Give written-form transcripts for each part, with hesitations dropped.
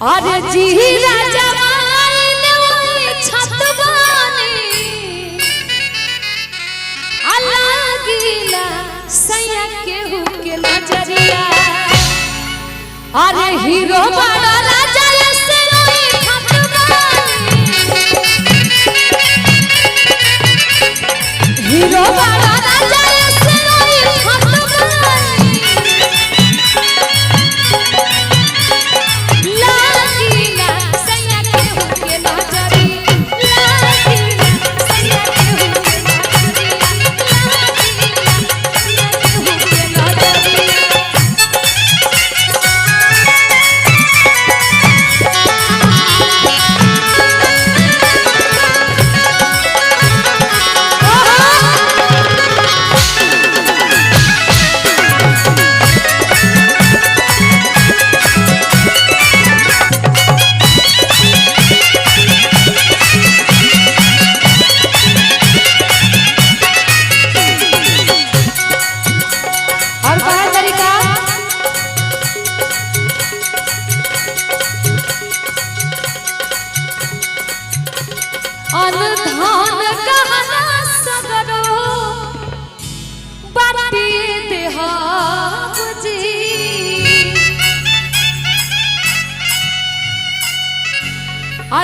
अरे जी राजा अरे हीरो बड़ा राजा से हीरो बड़ा राजा से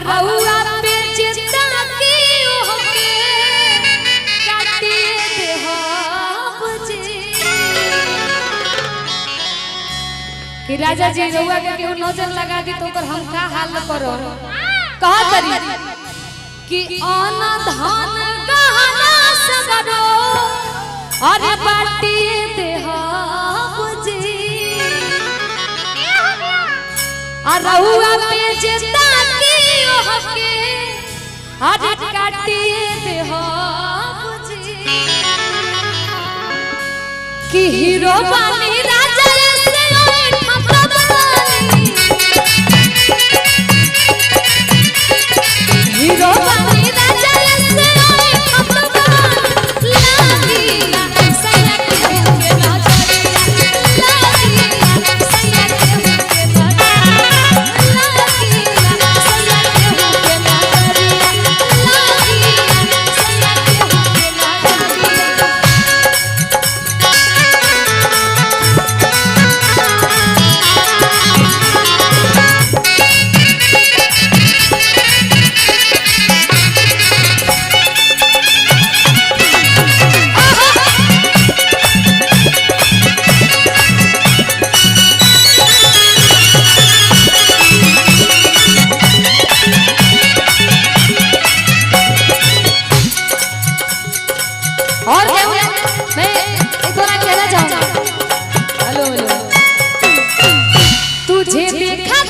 रउआ पे जिंदा की होके काटे देहबजी कि राजा जी रउआ के केहू नजर लगा दी तो ओकर हम का हाल करो कह तरी कि अन धन गहना सगरो अरे बाटी देहबजी आ रउआ पे जिंदा आज काटिए देहबजी कि हीरो बानी राजा से हीरो बानी राजा से और मैं एक बार कहना चाहूंगा हेलो तुझे देखा